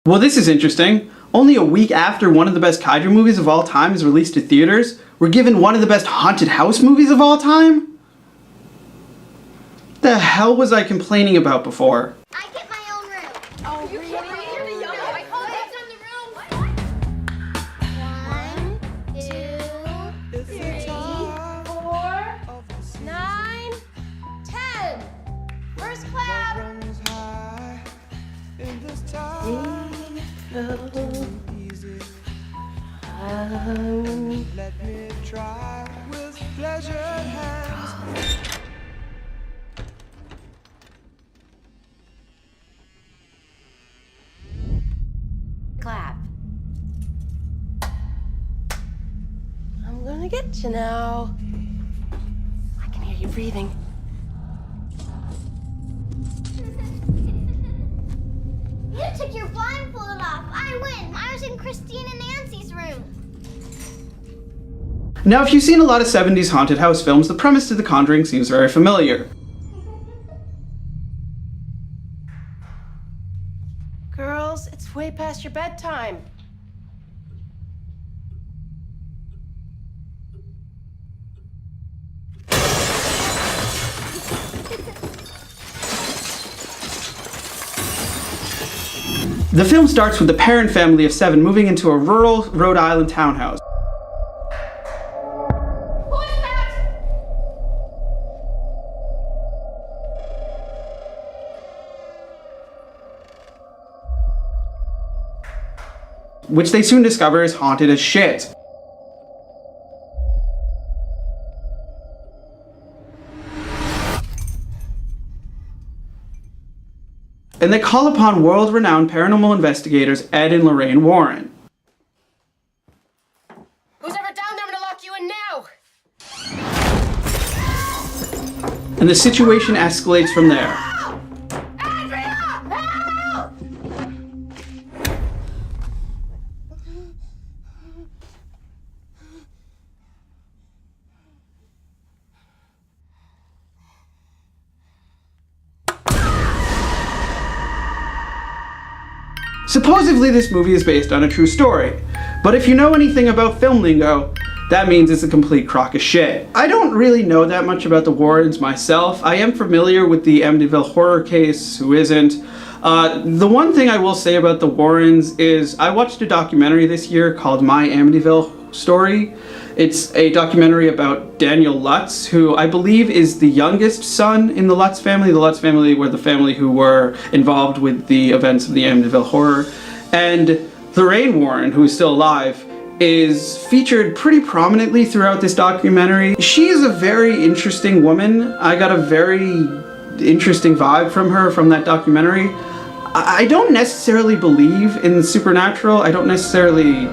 Well, this is interesting. Only a week after one of the best kaiju movies of all time is released to theaters, we're given one of the best haunted house movies of all time? The hell was I complaining about before? I get my own room. Oh, really? You're the young one. I call it on the room. 1, 2, 3, 4, 9, 10. First clap. Let me try with pleasured hands. Clap. I'm gonna get you now. I can hear you breathing. You took your blindfold off. I win. I was in Christine and Nancy's room. Now, if you've seen a lot of 70s haunted house films, the premise to The Conjuring seems very familiar. Girls, it's way past your bedtime. The film starts with the parent family of 7 moving into a rural Rhode Island townhouse. Who is that? Which they soon discover is haunted as shit. And they call upon world-renowned paranormal investigators Ed and Lorraine Warren. Who's ever down there? I'm gonna lock you in now. And the situation escalates from there. Andrea! Help! Supposedly this movie is based on a true story, but if you know anything about film lingo, that means it's a complete crock of shit. I don't really know that much about the Warrens myself. I am familiar with the Amityville horror case, who isn't. The one thing I will say about the Warrens is I watched a documentary this year called My Amityville Story. It's a documentary about Daniel Lutz, who I believe is the youngest son in the Lutz family. The Lutz family were the family who were involved with the events of the Amityville horror. And Lorraine Warren, who is still alive, is featured pretty prominently throughout this documentary. She is a very interesting woman. I got a very interesting vibe from her from that documentary. I don't necessarily believe in the supernatural. I don't necessarily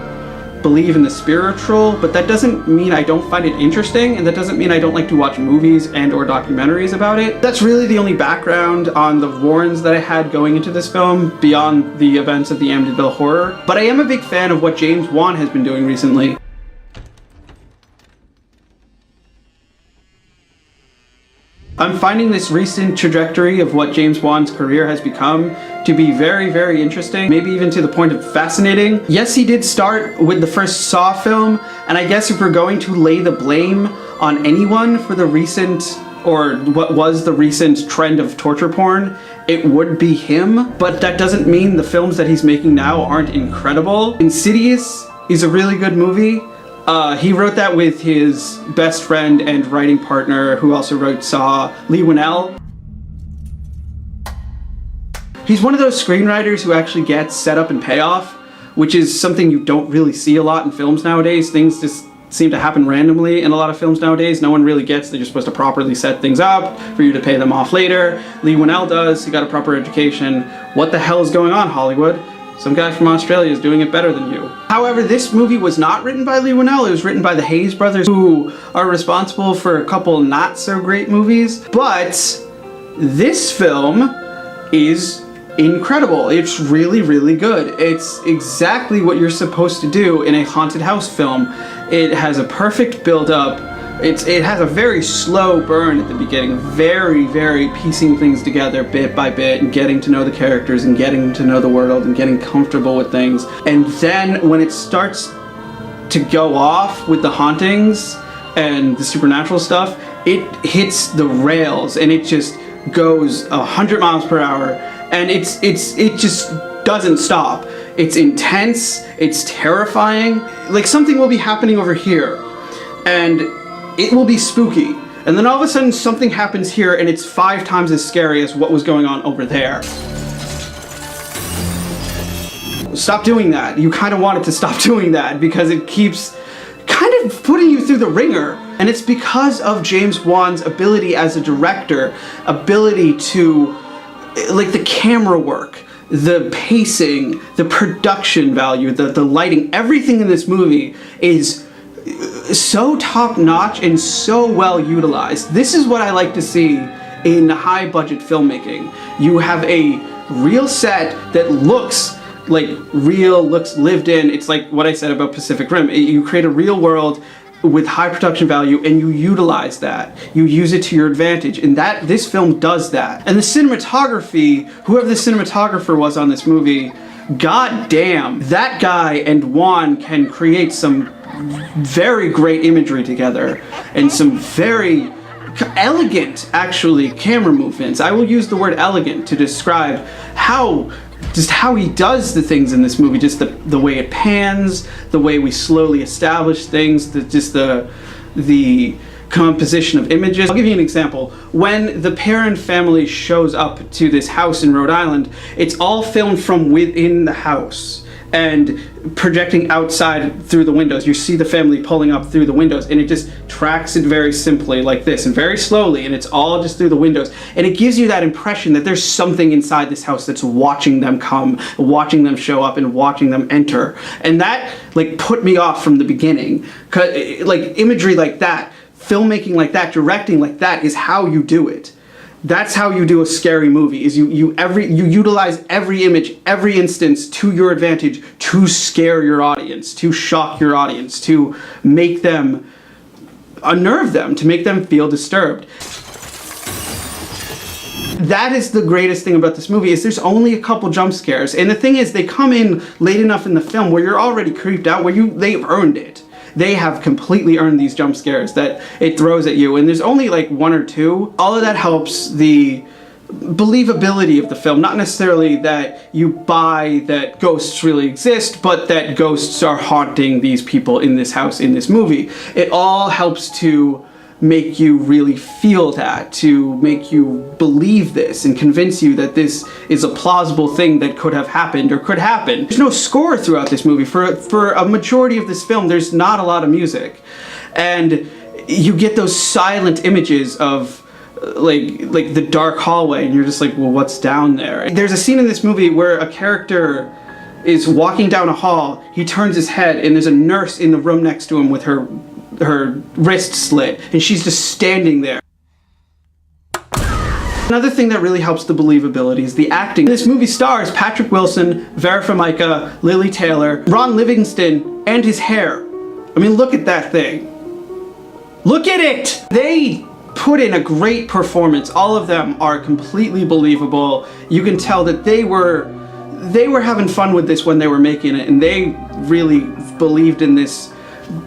believe in the spiritual, but that doesn't mean I don't find it interesting, and that doesn't mean I don't like to watch movies and or documentaries about it. That's really the only background on the Warrens that I had going into this film, beyond the events of the Amityville horror. But I am a big fan of what James Wan has been doing recently. I'm finding this recent trajectory of what James Wan's career has become to be very, very interesting, maybe even to the point of fascinating. Yes, he did start with the first Saw film, and I guess if we're going to lay the blame on anyone for the recent, or what was the recent trend of torture porn, it would be him, but that doesn't mean the films that he's making now aren't incredible. Insidious is a really good movie. He wrote that with his best friend and writing partner, who also wrote Saw, Lee Winnell. He's one of those screenwriters who actually gets setup and payoff, which is something you don't really see a lot in films nowadays. Things just seem to happen randomly in a lot of films nowadays. No one really gets that you're supposed to properly set things up for you to pay them off later. Lee Winnell does. He got a proper education. What the hell is going on, Hollywood? Some guy from Australia is doing it better than you. However, this movie was not written by Lee Winnell. It was written by the Hayes brothers, who are responsible for a couple not so great movies. But this film is incredible. It's really, really good. It's exactly what you're supposed to do in a haunted house film. It has a perfect build-up It has a very slow burn at the beginning, very piecing things together bit by bit and getting to know the characters and getting to know the world and getting comfortable with things. And then when it starts to go off with the hauntings and the supernatural stuff, it hits the rails and it just goes 100 miles per hour, and it just doesn't stop. It's intense, it's terrifying. Like, something will be happening over here and it will be spooky, and then all of a sudden something happens here and it's 5 times as scary as what was going on over there. Stop doing that. You kind of want it to stop doing that because it keeps kind of putting you through the ringer. And it's because of James Wan's ability as a director, ability to, like, the camera work, the pacing, the production value, the lighting, everything in this movie is so top-notch and so well utilized. This is what I like to see in high-budget filmmaking. You have a real set that looks like real, looks lived in. It's like what I said about Pacific Rim. You create a real world with high production value and you utilize that. You use it to your advantage, and this film does that. And the cinematography, whoever the cinematographer was on this movie, god damn, that guy and Wan can create some very great imagery together and some very elegant, actually, camera movements. I will use the word elegant to describe how he does the things in this movie, just the way it pans, the way we slowly establish things, the composition of images. I'll give you an example. When the Perrin family shows up to this house in Rhode Island, it's all filmed from within the house and projecting outside through the windows. You see the family pulling up through the windows, and it just tracks it very simply like this and very slowly, and it's all just through the windows, and it gives you that impression that there's something inside this house that's watching them come, watching them show up, and watching them enter. And that, like, put me off from the beginning. 'Cause, like, imagery like that, filmmaking like that, directing like that is how you do it. That's how you do a scary movie, is you utilize every image, every instance to your advantage to scare your audience, to shock your audience, to make them, unnerve them, to make them feel disturbed. That is the greatest thing about this movie, is there's only a couple jump scares. And the thing is, they come in late enough in the film where you're already creeped out, where they've earned it. They have completely earned these jump scares that it throws at you, and there's only like 1 or 2. All of that helps the believability of the film. Not necessarily that you buy that ghosts really exist, but that ghosts are haunting these people in this house in this movie. It all helps to make you really feel that, to make you believe this and convince you that this is a plausible thing that could have happened or could happen. There's no score throughout this movie. For a majority of this film, there's not a lot of music. And you get those silent images of like the dark hallway, and you're just like, well, what's down there? There's a scene in this movie where a character is walking down a hall, he turns his head, and there's a nurse in the room next to him with her wrist slit, and she's just standing there. Another thing that really helps the believability is the acting. This movie stars Patrick Wilson, Vera Farmiga, Lily Taylor, Ron Livingston, and his hair. I mean, look at that thing. Look at it! They put in a great performance. All of them are completely believable. You can tell that they were having fun with this when they were making it, and they really believed in this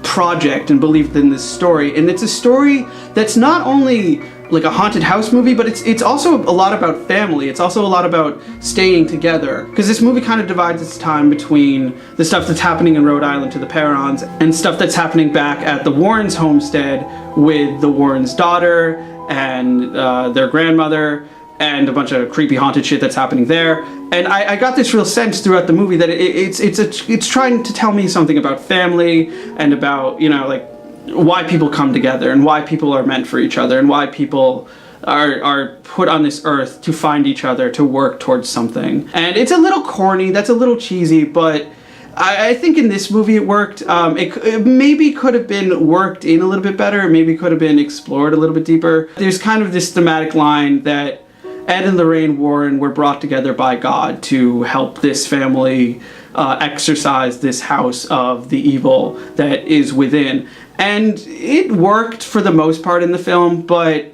project and believed in this story. And it's a story that's not only like a haunted house movie, but it's also a lot about family. It's also a lot about staying together, because this movie kind of divides its time between the stuff that's happening in Rhode Island to the Perrons and stuff that's happening back at the Warrens' homestead with the Warrens' daughter and their grandmother, and a bunch of creepy haunted shit that's happening there. And I got this real sense throughout the movie that it's trying to tell me something about family and about, you know, like why people come together and why people are meant for each other and why people are put on this earth to find each other, to work towards something. And it's a little corny, that's a little cheesy, but I think in this movie it worked. It maybe could have been worked in a little bit better, maybe could have been explored a little bit deeper. There's kind of this thematic line that Ed and Lorraine Warren were brought together by God to help this family exorcise this house of the evil that is within. And it worked for the most part in the film, but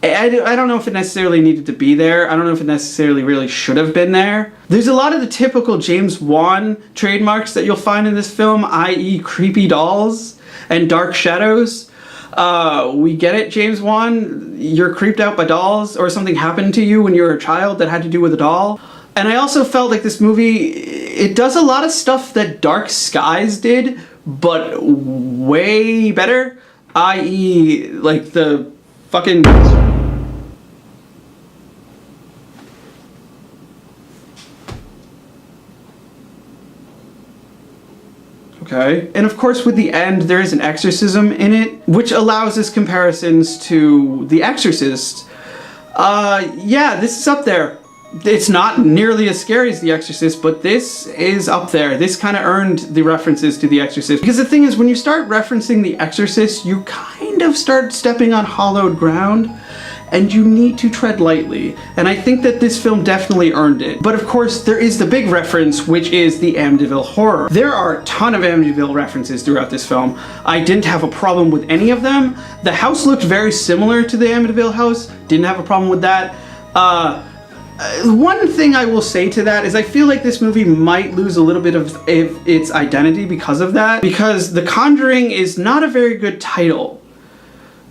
I don't know if it necessarily needed to be there. I don't know if it necessarily really should have been there. There's a lot of the typical James Wan trademarks that you'll find in this film, i.e. creepy dolls and dark shadows. We get it, James Wan. You're creeped out by dolls, or something happened to you when you were a child that had to do with a doll. And I also felt like this movie, it does a lot of stuff that Dark Skies did, but way better. I.e. like the fucking... Okay. And of course with the end there is an exorcism in it, which allows us comparisons to The Exorcist. Yeah, this is up there. It's not nearly as scary as The Exorcist, but this is up there. This kind of earned the references to The Exorcist. Because the thing is, when you start referencing The Exorcist, you kind of start stepping on hollowed ground, and you need to tread lightly. And I think that this film definitely earned it. But of course, there is the big reference, which is the Amityville Horror. There are a ton of Amityville references throughout this film. I didn't have a problem with any of them. The house looked very similar to the Amityville house. Didn't have a problem with that. One thing I will say to that is I feel like this movie might lose a little bit of its identity because of that. Because The Conjuring is not a very good title.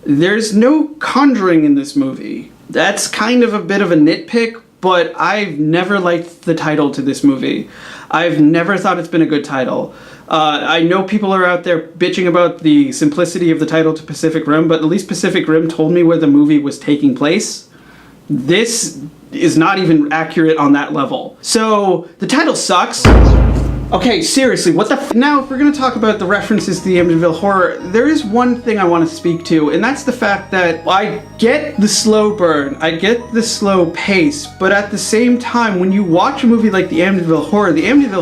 There's no Conjuring in this movie. That's kind of a bit of a nitpick, but I've never liked the title to this movie. I've never thought it's been a good title. I know people are out there bitching about the simplicity of the title to Pacific Rim, but at least Pacific Rim told me where the movie was taking place. This is not even accurate on that level. So, the title sucks. Okay, seriously, what the f- Now, if we're gonna talk about the references to the Amityville Horror, there is one thing I want to speak to, and that's the fact that I get the slow burn, I get the slow pace, but at the same time, when you watch a movie like the Amityville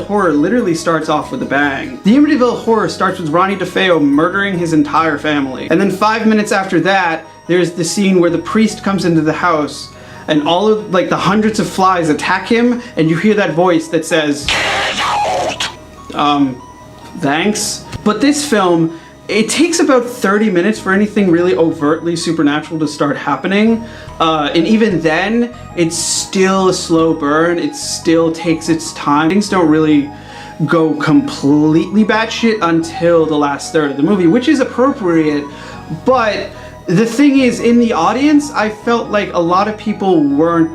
Horror literally starts off with a bang. The Amityville Horror starts with Ronnie DeFeo murdering his entire family. And then 5 minutes after that, there's the scene where the priest comes into the house, and all of, like, the hundreds of flies attack him, and you hear that voice that says, thanks. But this film, it takes about 30 minutes for anything really overtly supernatural to start happening. And even then, it's still a slow burn. It still takes its time. Things don't really go completely batshit until the last third of the movie, which is appropriate, but the thing is, in the audience, I felt like a lot of people weren't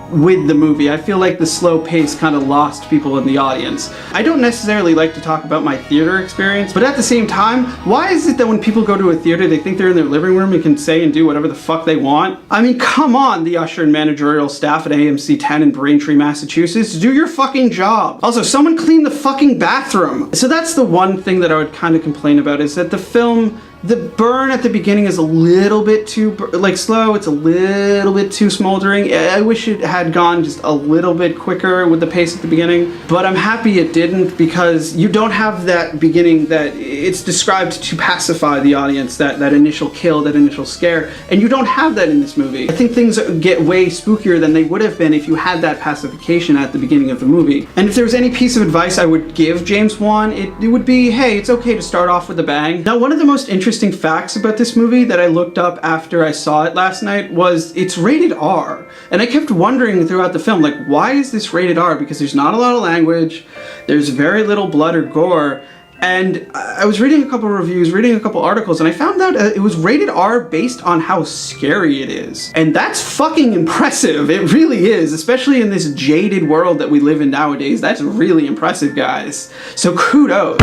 with the movie. I feel like the slow pace kind of lost people in the audience. I don't necessarily like to talk about my theater experience, but at the same time, why is it that when people go to a theater, they think they're in their living room and can say and do whatever the fuck they want? I mean, come on, the usher and managerial staff at AMC 10 in Braintree, Massachusetts. Do your fucking job. Also, someone clean the fucking bathroom. So that's the one thing that I would kind of complain about, is that the film, the burn at the beginning is a little bit too, slow. It's a little bit too smoldering. I wish it had gone just a little bit quicker with the pace at the beginning, but I'm happy it didn't, because you don't have that beginning that it's described to pacify the audience, that initial kill, that initial scare, and you don't have that in this movie. I think things get way spookier than they would have been if you had that pacification at the beginning of the movie. And if there was any piece of advice I would give James Wan, it would be, hey, it's okay to start off with a bang. Now, one of the most interesting facts about this movie that I looked up after I saw it last night was it's rated R. And I kept wondering throughout the film, like, why is this rated R? Because there's not a lot of language, there's very little blood or gore, and I was reading a couple reviews, reading a couple articles, and I found out it was rated R based on how scary it is. And that's fucking impressive. It really is, especially in this jaded world that we live in nowadays. That's really impressive, guys. So kudos.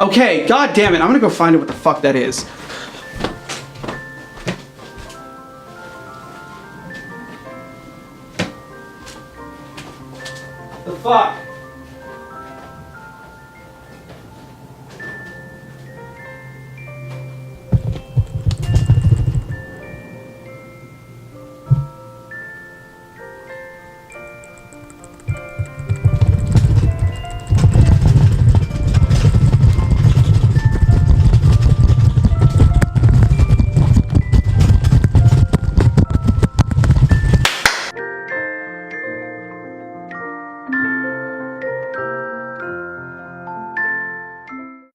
Okay, god damn it, I'm gonna go find out what the fuck that is. The fuck?